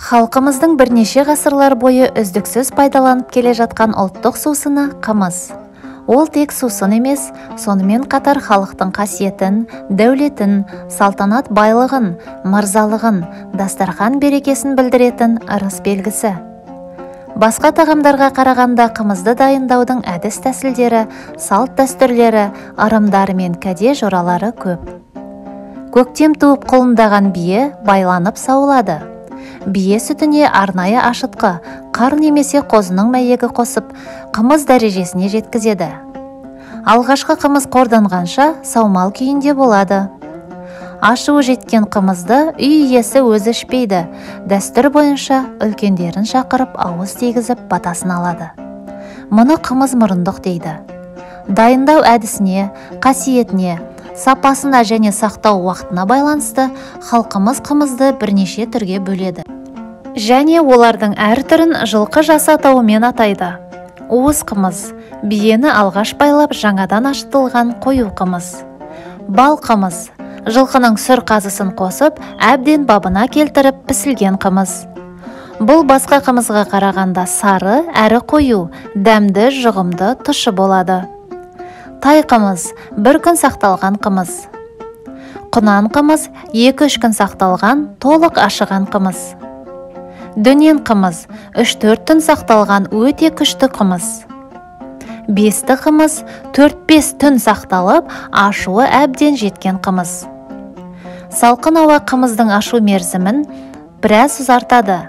Халқымыздың бірнеше ғасырлар бойы үздіксіз пайдаланып келе жатқан ұлттық сусыны қымыз. Ол тек сусын емес, сонымен қатар халықтың қасиетін, дәулетін, салтанат байлығын, мырзалығын, дастархан берекесін білдіретін ырыс белгісі. Басқа тағамдарға қарағанда қымызды дайындаудың әдіс тәсілдері, салт дәстүрлері, ырымдары мен кәде жоралары көп. Көктем туып құлындаған бие байланып сауылады. Бие сүтіне арнайы ашытқы, қар немесе қозының мәйегі қосып, қымыз дәрежесіне жеткізеді. Алғашқы қымыз қорданғанша саумал күйінде болады. Ашуы жеткен қымызды үй иесі өзі ішпейді. Дәстүр бойынша үлкендерін шақырып ауыз тигізіп батасын алады. Мұны қымыз мұрындық дейді. Дайындау әдісіне, қасиетіне, сапасына және сақтау уақытына байланысты халқымыз қымызды бірнеше түрге бөледі. Және олардың әр түрін жылқы жасы атауымен атайды. Уыз қымыз, биені алғаш байлап жаңадан ашытылған қою қымыз. Бал қымыз, жылқының сүр қазысын қосып, әбден бабына келтіріп пісілген қымыз. Бұл басқа қымызға қарағанда сары әрі қою, дәмді, жұғымды, тұщы болады. Тай қымыз, бір күн сақталған қымыз. Құнан қымыз, 2-3 күн сақталған, толық ашыған қымыз. Дөнен қымыз, 3-4 түн сақталған өте күшті қымыз. Бесті қымыз, 4-5 түн сақталып, ашуы әбден жеткен қымыз. Салқын ауа қымыздың ашу мерзімін біраз ұзартады.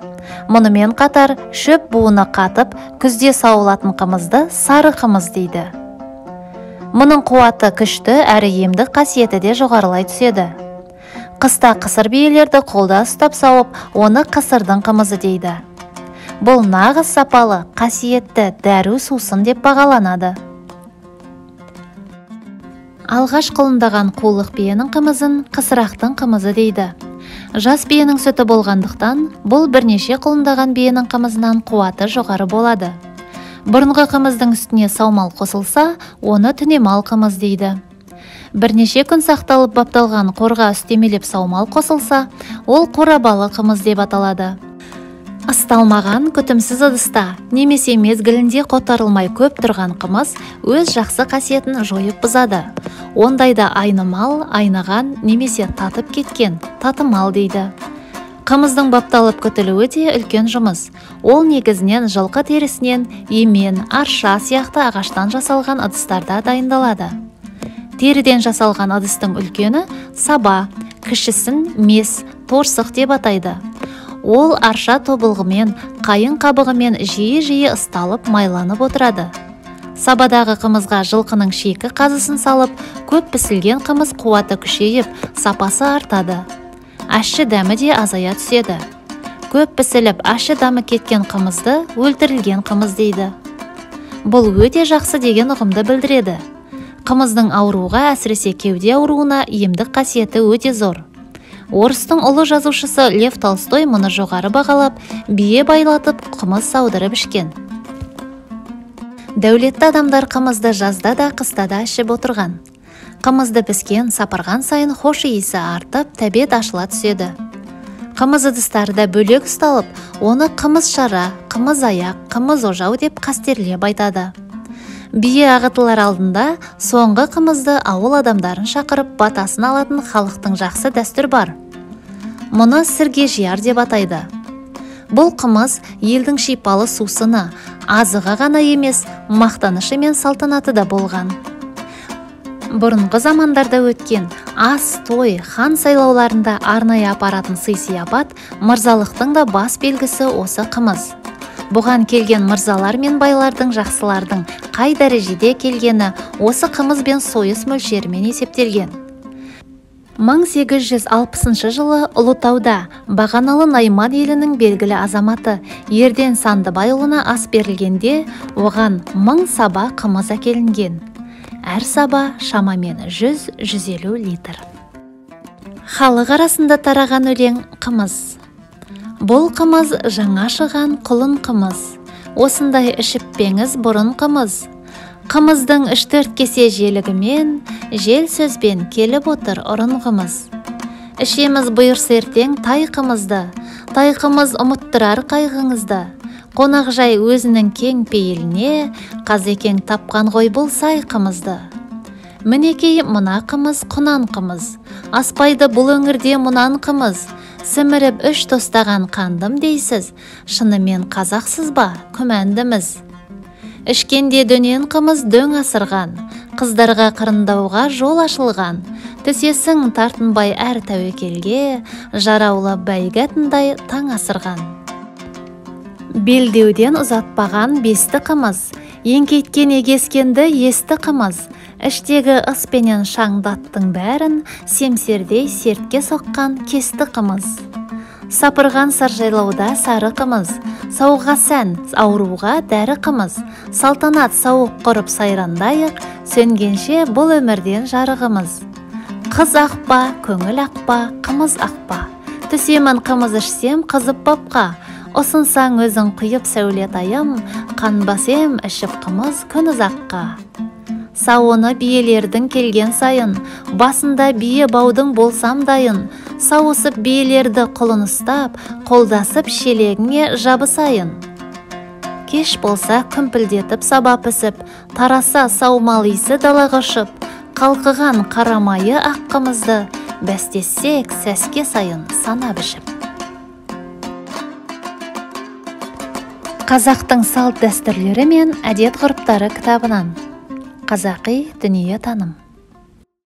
Мұнымен қатар шөп буыны қатып, күзде сауылатын қымызды сары қымыз дейді. Мұның қуаты күшті әрі емдік қасиеті де жоғарылай түседі. Қыста қысыр биелерді қолда ұстап сауып, оны қысырдың қымызы дейді. Бұл нағыз сапалы, қасиетті дәру сусын деп бағаланады. Алғаш құлындаған қулық биенің қымызын қысырақтың қымызы дейді. Жас биенің сүті болғандықтан, бұл бірнеше құлындаған биенің қымызынан қуаты жоғары болады. Бұрынғы қымыздың үстіне саумал қосылса, оны түнемал қымыз дейді. Бірнеше күн сақталып бапталған қорға үстемелеп саумал қосылса, ол қорабалы қымыз деп аталады. Ысталмаған күтімсіз ыдыста немесе мезгілінде қотарылмай көп тұрған қымыз өз жақсы қасиетін жойып бұзады. Ондайда айнымал, айныған немесе татып кеткен татымал дейді. Қымыздың бапталып күтілуі де үлкен жұмыс. Ол негізінен жылқы терісінен, емен, арша сияқты ағаштан жасалған ыдыстарда дайындалады. Теріден жасалған ыдыстың үлкені саба, кішісін мес, торсық деп атайды. Ол арша тобылғымен, қайын қабығымен жиі-жиі ысталып майланып отырады. Сабадағы қымызға жылқының шекі қазысын салып, көп пісілген қымыз қуаты күшейіп, сапасы артады. Ащы дәмі де азая түседі. Көп пісіліп, ащы дәмі кеткен қымызды өлтірілген қымыз дейді. Бұл өте жақсы деген ұғымды білдіреді. Қымыздың ауруға, әсіресе кеуде ауруына емдік қасиеті өте зор. Орыстың ұлы жазушысы Лев Толстой мұны жоғары бағалап, бие байлатып, қымыз саудырып ішкен. Дәулетті адамдар қымызды жазда да, қыста да ішіп отырған. Қымызды піскен, сапырған сайын хош иісі артып, тәбет ашыла түседі. Қымыз ыдыстарда бөлек ұсталып, оны қымыз шара, қымыз аяқ, қымыз ожау деп қастерлеп айтады. Бие ағытылар алдында соңғы қымызды ауыл адамдарын шақырып батасын алатын халықтың жақсы дәстүр бар. Мұны сірге жияр деп атайды. Бұл қымыз елдің шипалы сусыны, азығы ғана емес, мақтанышы мен салтанаты да болған. Бұрынғы замандарда өткен ас, той, хан сайлауларында арнайы апаратын сый-сияпат, мырзалықтың да бас белгісі осы қымыз. Бұған келген мырзалар мен байлардың, жақсылардың қай дәрежеде келгені осы қымыз бен сойыс мөлшерімен есептелген. 1860 жылы Ұлытауда Бағаналы Найман елінің белгілі азаматы Ерден Сандыбайұлына ас берілгенде, оған 1000 саба қымыз әкелінген. Әр саба шамамен 100-150 литр. Халық арасында тараған өлең қымыз. Бұл қымыз жаңа шыған құлын қымыз. Осындай ішіп пеңіз бұрын қымыз. Қымыздың 3-4 кесе желігімен, жел сөзбен келіп отыр ұрынғымыз. Ішеміз бұйырса ертең тай қымызды, тайқымыз ұмыттырар қайғыңызды. Қонақжай өзінің кең пейіліне, қазекең тапқан ғой бұл сайқымызды. Мінекей мұна қымыз, құнан қымыз, аспайды бұл өңірде мұнан қымыз. Сіміріп үш тостаған қандым дейсіз, шынымен қазақсыз ба, күмәндіміз. Ішкенде дөнен қымыз дөң асырған, қыздарға қырындауға жол ашылған. Тісесің тартынбай әр тәуекелге, жараулы бәйгәтіндай таң асырған. Белдеуден ұзатпаған бесті қымыз, еңкейткен егескенді есті қымыз. Іштегі ыспенен шаңдаттың бәрін, семсердей сертке соққан кесті қымыз. Сапырған саржайлауда сары қымыз, сауға сән, ауруға дәрі қымыз. Салтанат сауық құрып сайрандайық, сөнгенше бұл өмірден жарығымыз. Қыз ақпа, көңіл ақпа, қымыз ақпа. Түсемін қымыз ішсем қызып бапқа. Осынсаң өзің құйып сәулет айым, қанбасем ішіп қымыз күн ұзаққа. Сауыны биелердің келген сайын, басында бие баудың болсам дайын. Сауысып биелерді құлын ұстап, қолдасып шелегіңе жабысайын. Кеш болса күмпілдетіп саба пісіп, тараса саумал исі далаға ұшып, қалқыған қарамайы аққымызды, бәстессек сәске сайын сана бішіп. Қазақтың салт дәстүрлері мен әдет ғұрыптары кітабынан. Қазақи дүние таным.